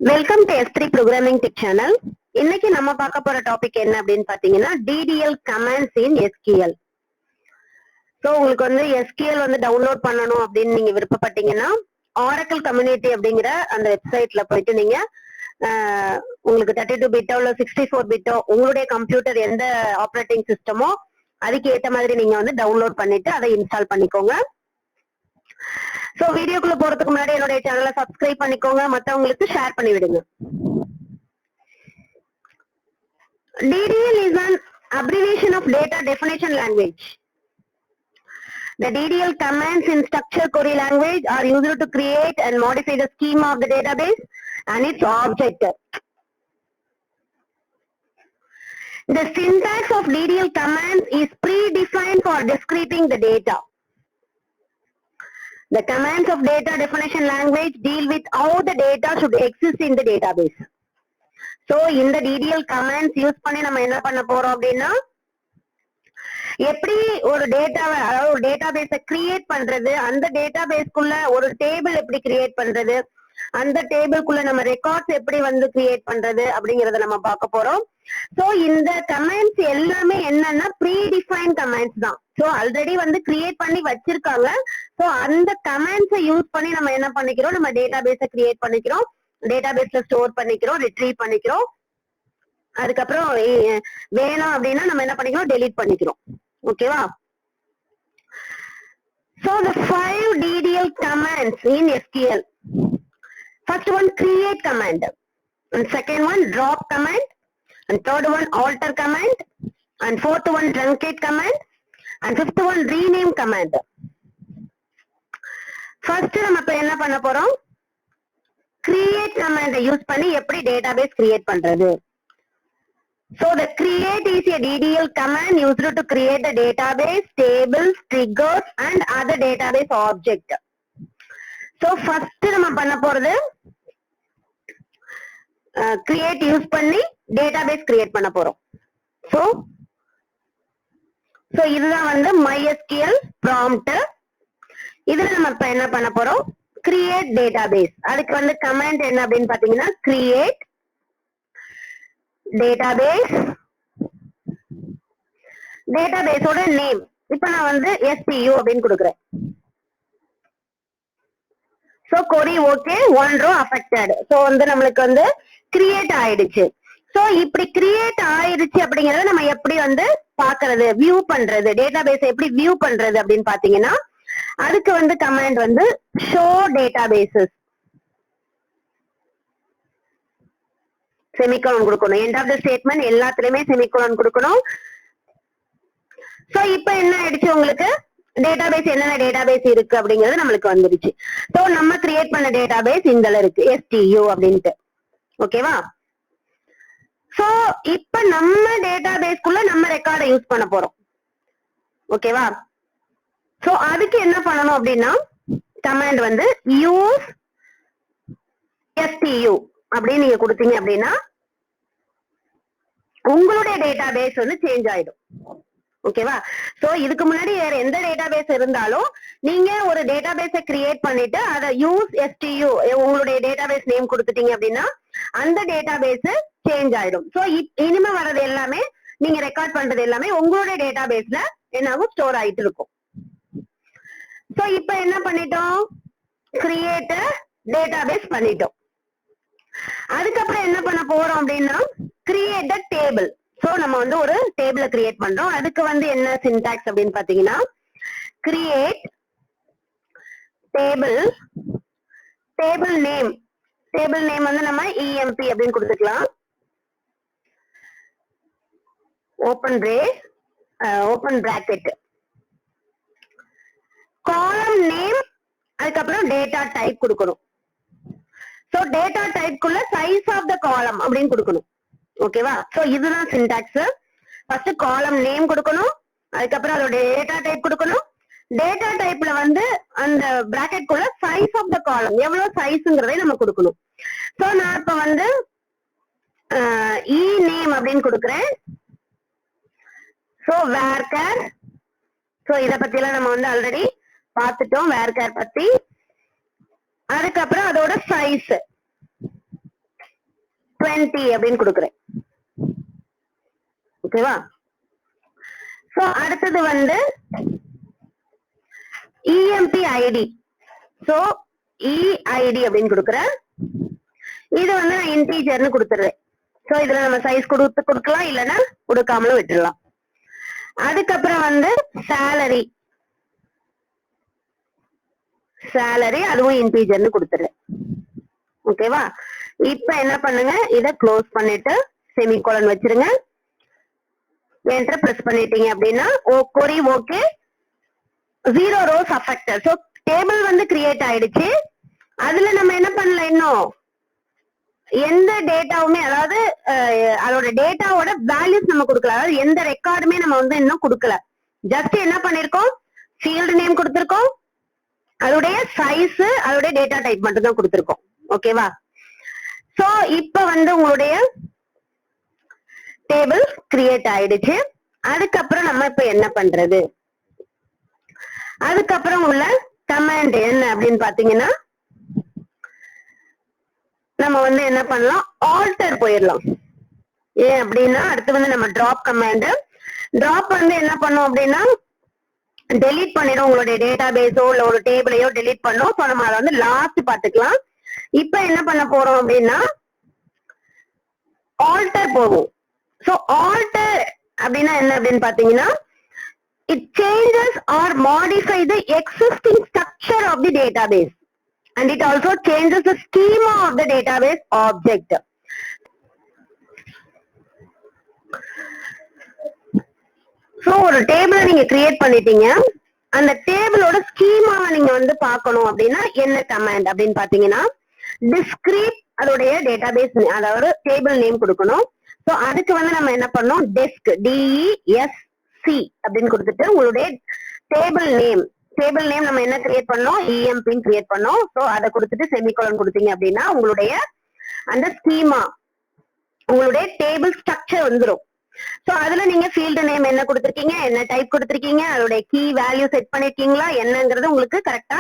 Welcome to S3 programming tech channel. இன்னைக்கு நம்ம பார்க்க போற டாபிக் என்ன அப்படின்னு பாத்தீங்கன்னா DDL கமாண்ட்ஸ் இன் SQL. சோ உங்களுக்கு வந்து SQL வந்து டவுன்லோட் பண்ணணும் அப்படின்னு நீங்க விருப்பப்பட்டீங்கன்னா Oracle கம்யூனிட்டி அப்படிங்கிற அந்த வெப்சைட்ல போயிட்டு நீங்க உங்களுக்கு 32 பிட்டோ இல்ல 64 பிட்டோ உங்களுடைய கம்ப்யூட்டர் எந்த ஆப்ரேட்டிங் சிஸ்டமோ அதுக்கு ஏத்த மாதிரி நீங்க வந்து டவுன்லோட் பண்ணிட்டு அதை இன்ஸ்டால் பண்ணிக்கோங்க. சோ வீடியோக்குள்ள போறதுக்கு முன்னாடி என்னுடைய சேனலை சப்ஸ்கிரைப் பண்ணிக்கோங்க, மத்தவங்களுக்கு ஷேர் பண்ணி விடுங்க. DDL is an abbreviation of data definition language. The DDL commands in structured query language are used to create and modify the schema of the database and its object. The syntax of DDL commands is predefined for describing the data. The commands of data definition language deal with how the data should exist in the database. So, இந்த DDL commands use பண்ணி நம்ம என்ன பண்ண போறோம் அப்படின்னா எப்படி ஒரு டேட்டாவை அதாவது ஒரு டேட்டாபேஸை கிரியேட் பண்றது, அந்த டேட்டாபேஸ்க்குள்ள ஒரு டேபிள் எப்படி கிரியேட் பண்றது, அந்த டேபிள்குள்ள நம்ம ரெக்கார்ட்ஸ் எப்படி வந்து கிரியேட் பண்றது அப்படிங்கறத நம்ம பார்க்க போறோம். சோ இந்த கமாண்ட்ஸ் எல்லாமே என்னன்னா ப்ரீடிஃபைன் கமாண்ட்ஸ் தான். சோ ஆல்ரெடி வந்து கிரியேட் பண்ணி வச்சிருக்காங்க. சோ அந்த கமாண்ட்ஸை யூஸ் பண்ணி நம்ம என்ன பண்ணிக்கிறோம், நம்ம டேட்டாபேஸை கிரியேட் பண்ணிக்கிறோம், டேட்டாபேஸ்ல ஸ்டோர் பண்ணிக்கிறோம், ரிட்ரீவ் பண்ணிக்கிறோம். அதுக்கப்புறம் வேணும் அப்படின்னா நம்ம என்ன பண்ணிக்கிறோம், டெலீட் பண்ணிக்கிறோம். ஓகேவா? So the 5 DDL commands in SQL. First one create command, and second one drop command, and third one alter command, and fourth one truncate command, and fifth one rename command. First நம்ம இப்ப என்ன பண்ண போறோம், create command use பண்ணி எப்படி database create பண்றது. So the create is a DDL command used to create a database, tables, triggers and other database object. So first நம்ம பண்ண போறது create யூஸ் பண்ணி database create பண்ண போறோம். So இதுதான் வந்து MySQL prompt. இதுல நம்ம இப்ப என்ன பண்ண போறோம், create database. அதுக்கு வந்து command என்ன அப்படின்னு பாத்தீங்கன்னா create டேட்டாபேஸோட நேம் இப்ப நான் வந்து SPU அப்படின்னு கொடுக்குறேன். சோ கொரி ஓகே, 1 row affected. சோ வந்து நம்மளுக்கு வந்து கிரியேட் ஆயிடுச்சு. சோ இப்படி கிரியேட் ஆயிடுச்சு அப்படிங்கறத நம்ம எப்படி வந்து பாக்குறது, வியூ பண்றது, டேட்டாபேஸ் எப்படி வியூ பண்றது அப்படின்னு பாத்தீங்கன்னா அதுக்கு வந்து கமாண்ட் வந்து ஷோ டேட்டாபேசஸ் செமிகோலன் கொடுக்கணும். எண்ட் ஆஃப் த ஸ்டேட்மெண்ட் எல்லாத்துலயுமே செமிகோலன் கொடுக்கணும். சோ இப்ப என்ன ஆயிடுச்சு, உங்களுக்கு டேட்டாபேஸ் என்னென்ன டேட்டாபேஸ் இருக்கு அப்படிங்கறது நம்மளுக்கு வந்துருச்சு. சோ நம்ம கிரியேட் பண்ண டேட்டாபேஸ் இந்தல இருக்கு, STU அப்படின்ட்டு. ஓகேவா? சோ இப்ப நம்ம டேட்டாபேஸ்க்குள்ள நம்ம ரெக்கார்டை யூஸ் பண்ண போறோம். ஓகேவா? சோ அதுக்கு என்ன பண்ணணும் அப்படின்னா கமாண்ட் வந்து யூஸ் STU அப்படின்னு நீங்க கொடுத்தீங்க அப்படின்னா உங்களுடைய டேட்டாபேஸ் வந்து சேஞ்ச் ஆயிடும். ஓகேவா? சோ இதுக்கு முன்னாடி வேற எந்த டேட்டாபேஸ் இருந்தாலும் நீங்க ஒரு டேட்டாபேஸை கிரியேட் பண்ணிட்டு அதை யூஸ் STU உங்களுடைய டேட்டாபேஸ் நேம் கொடுத்துட்டீங்க அப்படின்னா அந்த டேட்டாபேஸ் சேஞ்ச் ஆயிடும். சோ இனிமே வர்றது எல்லாமே நீங்க ரெக்கார்ட் பண்றது எல்லாமே உங்களுடைய டேட்டாபேஸ்ல என்னாகும், ஸ்டோர் ஆயிட்டு இருக்கும். சோ இப்ப என்ன பண்ணிட்டோம், கிரியேட் டேட்டாபேஸ் பண்ணிட்டோம். அதுக்கப்புறம் என்ன பண்ண போறோம் அப்படின்னா கிரியேட் டேபிள். சோ நம்ம வந்து ஒரு டேபிள கிரியேட் பண்றோம். அதுக்கு வந்து என்ன சின்டாக்ஸ் அப்படின்னு பாத்தீங்கன்னா create table, table name, table name வந்து நம்ம EMP அப்படின்னு கொடுத்துக்கலாம். ஓபன் பிராக்கெட், காலம் நேம், அதுக்கப்புறம் டேட்டா டைப் கொடுக்கணும். சோ டேட்டா டைப்க்குள்ள சைஸ் ஆஃப் த காலம் அப்படின்னு கொடுக்கணும். ஓகேவா? சோ இதுதான் சின்டாக்ஸ். ஃபர்ஸ்ட் காலம் நேம் கொடுக்கணும், அதுக்கப்புறம் அதோட டேட்டா டைப் கொடுக்கணும். டேட்டா டைப்ல வந்து அந்த பிராக்கெட் குள்ள சைஸ் ஆஃப் த காலம் எவ்வளவு சைஸ்ங்கிறதை நம்ம கொடுக்கணும். சோ நான் இப்ப வந்து நேம் அப்படின்னு கொடுக்குறேன். சோ வேர்கேர், சோ இத பத்தி எல்லாம் நம்ம வந்து ஆல்ரெடி பார்த்துட்டோம் வேர்கேர் பத்தி. அதுக்கப்புறம் அதோட சைஸ் 20 அப்படின்னு கொடுக்குறேன். ஓகேவா? சோ அடுத்தது வந்து EMP ஐடி. சோ EID அப்படின்னு கொடுக்குறேன். இது வந்து நான் இன்டீஜர்னு கொடுத்துறேன். சோ இதுல நம்ம சைஸ் கொடுக்கலாம், இல்லைன்னா கொடுக்காமலும் விட்டுடலாம். அதுக்கப்புறம் வந்து salary அதுவும் இன்டீஜர்னு கொடுத்துறேன். ஓகேவா? இப்ப என்ன பண்ணுங்க, இத க்ளோஸ் பண்ணிட்டு செமிகோலன் வச்சிருங்க. என்டர் பிரஸ் பண்ணிட்டீங்க அப்படின்னா query okay, 0 rows affected. So table வந்து கிரியேட் ஆயிடுச்சு. அதுல நம்ம என்ன பண்ணல, இன்னும் எந்த டேட்டாவுமே, அதாவது அதோட டேட்டாவோட வேல்யூஸ் நம்ம கொடுக்கல. அதாவது எந்த ரெக்கார்டுமே நம்ம வந்து இன்னும் கொடுக்கல. ஜஸ்ட் என்ன பண்ணிருக்கோம், ஃபீல்டு நேம் கொடுத்திருக்கோம், அதோடைய சைஸ், அதோடைய டேட்டா டைப் மட்டும் தான் கொடுத்திருக்கோம். ஓகேவா? சோ இப்ப வந்து உங்களுடைய டேபிள் கிரியேட் ஆயிடுச்சு. அதுக்கப்புறம் நம்ம இப்ப என்ன பண்றது, அதுக்கப்புறம் உள்ள கமாண்ட் என்ன அப்படின்னு பாத்தீங்கன்னா, நம்ம வந்து என்ன பண்ணலாம், ஆல்டர் போயிடலாம். ஏன் அப்படின்னா அடுத்து வந்து நம்ம டிராப் கமாண்ட். டிராப் வந்து என்ன பண்ணும் அப்படின்னா டெலீட் பண்ணிடும், உங்களுடைய டேட்டா பேஸோ இல்ல ஒரு டேபிளையோ டெலீட் பண்ணும். சோ நம்ம அதை வந்து லாஸ்ட் பாத்துக்கலாம். இப்ப என்ன பண்ண போறோம் அப்படின்னா ஆல்டர் போகும். சோ ஆல்டர் அப்படின்னா என்ன அப்படின்னு பாத்தீங்கன்னா, it changes or modify the existing structure of the database and it also changes the schema of the database object. So ஒரு டேபிளை நீங்க கிரியேட் பண்ணிட்டீங்க, அந்த டேபிளோட ஸ்கீமாவை நீங்க வந்து பார்க்கணும் அப்படின்னா என்ன கமாண்ட் அப்படின்னு பாத்தீங்கன்னா, டிஸ்கிரீட் அதோடைய டேட்டாபேஸ், அதாவது டேபிள் நேம் கொடுக்கணும். சோ அதுக்கு வந்து நம்ம என்ன பண்ணோம், டெஸ்க் DESC அப்படின்னு கொடுத்துட்டு உங்களுடைய டேபிள் நேம் நம்ம என்ன கிரியேட் பண்ணோம், EMP கிரியேட் பண்ணோம். சோ அதை கொடுத்துட்டு செமிகோலன் கொடுத்தீங்க அப்படின்னா உங்களுடைய அந்த ஸ்கீமா, உங்களுடைய டேபிள் ஸ்ட்ரக்சர் வந்துடும். சோ அதுல நீங்க ஃபீல்டு நேம் என்ன கொடுத்திருக்கீங்க, என்ன டைப் கொடுத்திருக்கீங்க, அதோட கீ வேல்யூ செட் பண்ணிருக்கீங்களா என்னங்கிறது உங்களுக்கு கரெக்டா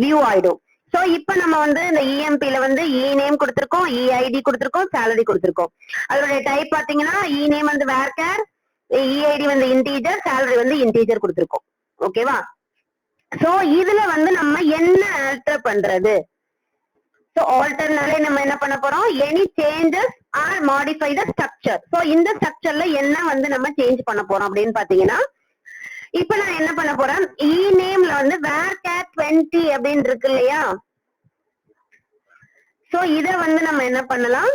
வியூ ஆயிடும். சோ இப்ப நம்ம வந்து இந்த EMP ல வந்து நேம் கொடுத்திருக்கோம், EID கொடுத்திருக்கோம், salary கொடுத்திருக்கோம். அதோட டைப் பாத்தீங்கன்னா நேம் வந்து varchar, EID வந்து இன்டீஜர், salary வந்து இன்டீஜர் கொடுத்திருக்கோம். ஓகேவா? சோ இதுல வந்து நம்ம என்ன ஆல்டர் பண்றது, சோ ஆல்டர்னாலே நம்ம என்ன பண்ண போறோம், any changes R modify the structure. So இந்த ஸ்ட்ரக்சர்ல என்ன வந்து நம்ம சேஞ்ச் பண்ண போறோம் அப்படின்னு பாத்தீங்கன்னா, இப்ப நான் என்ன பண்ண போறேன், நேம்ல வந்து varchar 20 அப்படின்னு இருக்கு இல்லையா, சோ இத வந்து நம்ம என்ன பண்ணலாம்,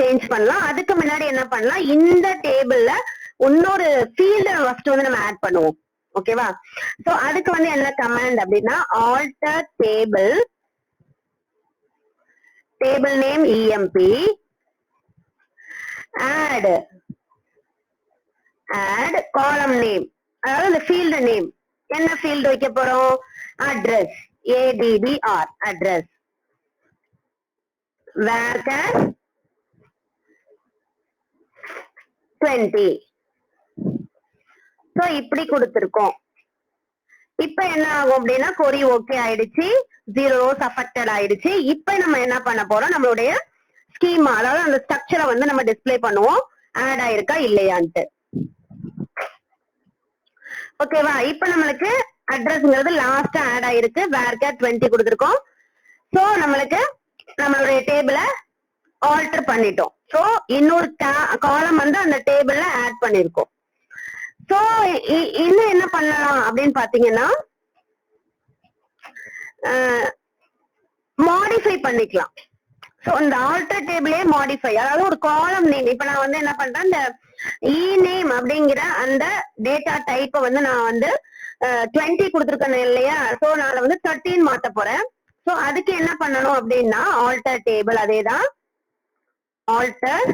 சேஞ்ச் பண்ணலாம். அதுக்கு முன்னாடி என்ன பண்ணலாம், இந்த டேபிள்ல இன்னொரு ஃபீல்ட ஃபர்ஸ்ட் வந்து நம்ம ஆட் பண்ணுவோம். ஓகேவா? சோ அதுக்கு வந்து என்ன கமாண்ட் அப்படின்னா, alter table name EMP, add காலம் நேம், அதாவது இந்த ஃபீல்டு நேம், என்ன ஃபீல்டு வைக்க போறோம், address, ADDR address, varchar 20. So இப்படி கொடுத்திருக்கோம். இப்ப என்ன ஆகும் அப்படின்னா query ஓகே ஆயிடுச்சு, 0 rows affected ஆயிடுச்சு. இப்ப நம்ம என்ன பண்ண போறோம், நம்மளுடைய ஸ்கீமா, அதாவது அந்த ஸ்ட்ரக்சரை வந்து நம்ம டிஸ்ப்ளே பண்ணுவோம், ஆட் ஆயிருக்கா இல்லையான்ட்டு. ஓகேவா? இப்ப நம்மளுக்கு அட்ரஸ்ங்கிறது லாஸ்டா ஆட் ஆயிருக்கு, varchar 20 கொடுத்திருக்கோம். சோ நம்மளுக்கு நம்மளுடைய டேபிளை ஆல்டர் பண்ணிட்டோம். சோ இன்னொரு காலம் வந்து அந்த டேபிள்ல ஆட் பண்ணிருக்கோம். சோ இன்னும் என்ன பண்ணலாம் அப்படின்னு பாத்தீங்கன்னா, மாடிஃபை பண்ணிக்கலாம். சோ இந்த ஆல்டர் டேபிளே மாடிஃபை, அதாவது ஒரு காலம் நேம், இப்ப நான் வந்து என்ன பண்றேன், இந்த நேம் அப்படிங்கிற அந்த டேட்டா டைப்பை வந்து நான் வந்து 20 கொடுத்துருக்கேன் இல்லையா, சோ நான் வந்து 13 மாத்த போறேன். சோ அதுக்கு என்ன பண்ணணும் அப்படின்னா, ஆல்டர் டேபிள், அதேதான் ஆல்டர்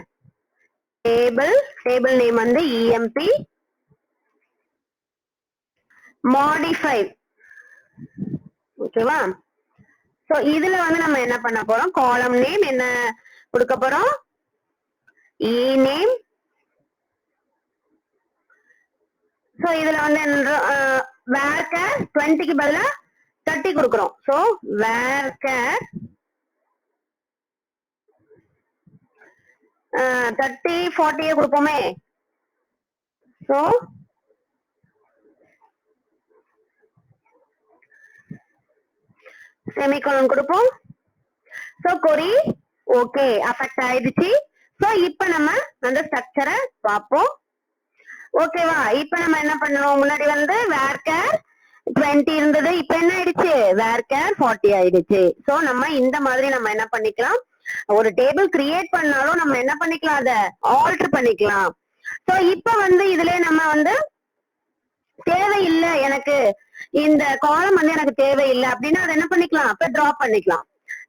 டேபிள் நேம் வந்து EMP, மாடிஃபை. ஓகேவா? சோ இதுல வந்து நம்ம என்ன பண்ண போறோம், காலம் நேம் என்ன கொடுக்க போறோம், நேம். சோ இதுல வந்து varchar 20க்கு பதிலா 30 கொடுக்கிறோம். So varchar 30 40 கொடுப்போமே. சோ செமிகோலன் கொடுப்போம். சோ கொரி ஓகே அஃபெக்ட் ஆயிடுச்சு. சோ இப்ப நம்ம அந்த ஸ்ட்ரக்சரை பார்ப்போம். ஓகேவா? இப்ப நம்ம என்ன பண்ணணும், முன்னாடி வந்து வேர்கேர் 20 இருந்தது, இப்ப என்ன ஆயிடுச்சு, வேர்கேர் 40 ஆயிடுச்சு. சோ நம்ம இந்த மாதிரி நம்ம என்ன பண்ணிக்கலாம், ஒரு டேபிள் கிரியேட் பண்ணாலும் நம்ம என்ன பண்ணிக்கலாம், அத ஆல்டர் பண்ணிக்கலாம். சோ இப்ப வந்து இதுல நம்ம வந்து தேவையில்லை எனக்கு இந்த காலம் வந்து எனக்கு தேவையில்லை அப்படின்னா அதை என்ன பண்ணிக்கலாம், அப்ப டிராப் பண்ணிக்கலாம்.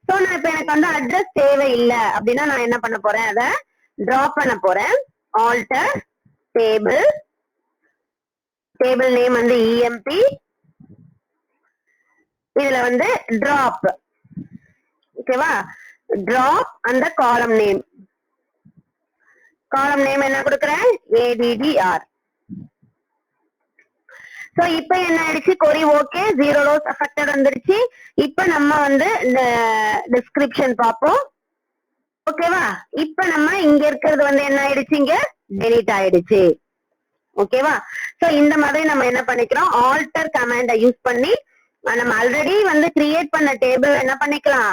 சோ நான் இப்ப எனக்கு வந்து அட்ரஸ் தேவையில்லை அப்படின்னா நான் என்ன பண்ண போறேன், அதை டிராப் பண்ண போறேன். ஆல்டர் டேபிள், டேபிள் நேம் வந்து இஎம்பி, இதுல வந்து டிராப். ஓகேவா? டிராப் அந்த காலம் நேம், காலம் நேம் என்ன கொடுக்குறேன், ஏடிடிஆர். சோ இப்ப என்ன ஆயிடுச்சு, கொரி ஓகே, 0 rows affected வந்துருச்சு. இப்ப நம்ம வந்து இந்த டிஸ்கிரிப்ஷன் பார்ப்போம். ஓகேவா? இப்ப நம்ம இங்க இருக்கிறது வந்து என்ன ஆயிடுச்சு, இங்க டெலீட் ஆயிடுச்சு. ஓகேவா? சோ இந்த மாதிரி நம்ம என்ன பண்ணிக்கிறோம், ஆல்டர் கமாண்ட யூஸ் பண்ணி நம்ம ஆல்ரெடி வந்து கிரியேட் பண்ண டேபிள் என்ன பண்ணிக்கலாம்,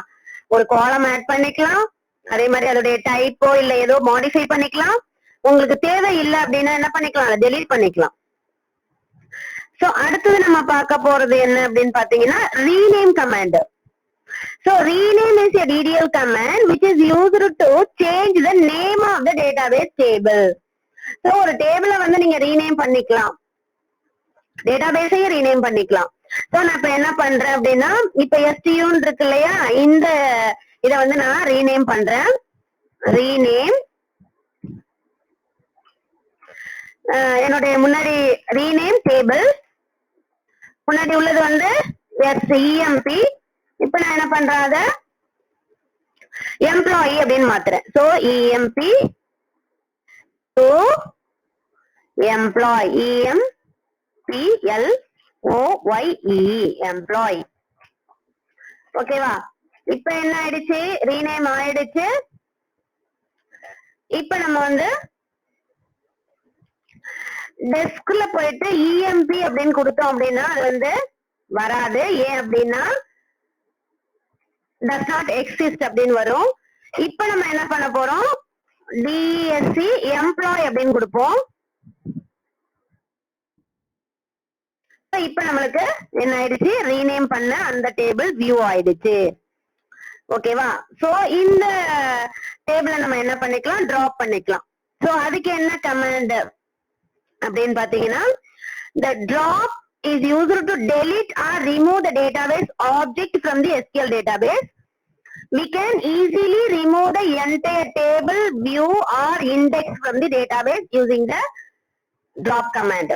ஒரு காலம் ஆட் பண்ணிக்கலாம். அதே மாதிரி அதோடைய டைப்போ இல்ல ஏதோ மாடிஃபை பண்ணிக்கலாம். உங்களுக்கு தேவை இல்லை அப்படின்னா என்ன பண்ணிக்கலாம், அதை டெலீட் பண்ணிக்கலாம். சோ அடுத்தது நம்ம பார்க்க போறது என்ன அப்படின்னு பாத்தீங்கன்னா, rename command. So rename is a DDL command which is used to change the name of the database table. So ஒரு டேபிள வந்து நீங்க ரீநேம் பண்ணிக்கலாம், டேட்டாபேஸையும் ரீநேம் பண்ணிக்கலாம். சோ நான் இப்ப என்ன பண்றேன் அப்படின்னா, இப்ப STUன்னு இருக்கு இல்லையா, இந்த இத வந்து நான் ரீநேம் பண்றேன். ரீநேம் என்னுடைய முன்னாடி ரீநேம் டேபிள், முன்னாடி உள்ளது வந்து SEMP. இப்ப நான் என்ன பண்றேன், அத எம்ப்ளாயி அப்படின்னு மாத்துறேன். So EMP to employee, EMPLOYE employee. ஓகேவா? இப்ப என்ன ஆயிடுச்சு, ரீநேம் ஆயிடுச்சு. இப்ப நம்ம வந்து டெஸ்க்ல போயிட்டு EMP அப்படின்னு கொடுத்தோம் அப்படின்னா அது வந்து வராது. ஏன் அப்படின்னா does not exist அப்படின்னு வரும். இப்ப நம்ம என்ன பண்ண போறோம், DSC எம்ப்ளாய் அப்படின்னு கொடுப்போம். இப்ப நம்மளுக்கு என்ன ஆயிடுச்சு, ரீநேம் பண்ண அந்த டேபிள் வியூ ஆயிடுச்சு. ஓகேவா? சோ இந்த டேபிள நம்ம என்ன பண்ணிக்கலாம், டிராப் பண்ணிக்கலாம். சோ அதுக்கு என்ன கமாண்ட் அப்படின்னு பாத்தீங்கன்னா, the drop is used to delete or remove the database object from the SQL database. We can easily remove the entire table, view or index from the database using the drop command.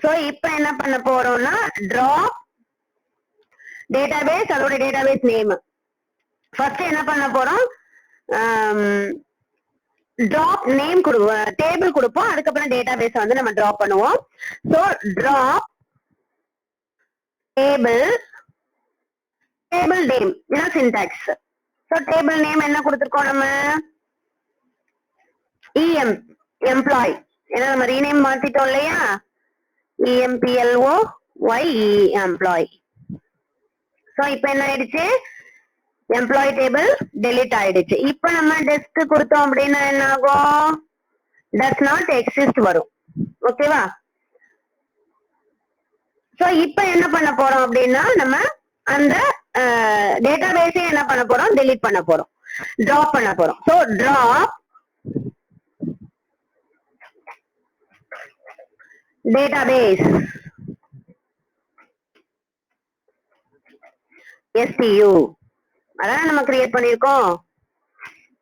So இப்ப என்ன பண்ண போறோம்னா, drop database, அதோட database name. First என்ன பண்ண போறோம், drop name table கொடுப்போம், அதுக்கப்புறம் database வந்து நம்ம drop பண்ணுவோம். So drop table, table name இதான் syntax. So table name என்ன கொடுத்திருக்கோம் நம்ம, employee. ஏன்னா நம்ம ரீநேம் மாத்திட்டோம் இல்லையா, EMPLOYE எம்ப்ளாய். சோ இப்ப என்ன ஆயிடுச்சு, எம்ப்ளாயி டேபிள் டெலீட் ஆயிடுச்சு. இப்ப நம்ம டெஸ்க் கொடுத்தோம் அப்படின்னா என்ன ஆகும், does not exist வரும். ஓகேவா? சோ இப்ப என்ன பண்ண போறோம் அப்படின்னா, நம்ம அந்த டேட்டாபேஸை என்ன பண்ண போறோம், டெலீட் பண்ண போறோம், டிராப் பண்ண போறோம். சோ டிராப் டேட்டாபேஸ் STU, அதான் நம்ம கிரியேட் பண்ணிருக்கோம்.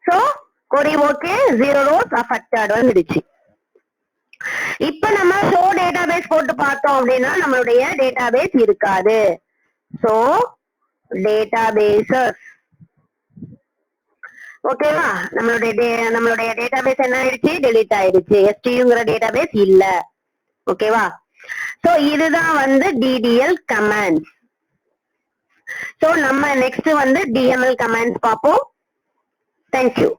சோ கொரி ஓகே, 0 rows affected வந்துடுச்சு. இப்ப நம்ம ஷோ டேட்டாபேஸ் போட்டு பார்த்தோம் அப்படின்னா நம்மளுடைய டேட்டாபேஸ் இருக்காது. சோ டேட்டாபேசஸ், ஓகேவா, நம்மளுடைய டேட்டாபேஸ் என்ன ஆயிடுச்சு, டெலீட் ஆயிடுச்சு. STUங்கிற டேட்டாபேஸ் இல்ல. ஓகேவா? சோ இதுதான் வந்து DDL கமாண்ட். சோ நம்ம நெக்ஸ்ட் வந்து DML கமாண்ட்ஸ் பார்ப்போம். தேங்க்யூ.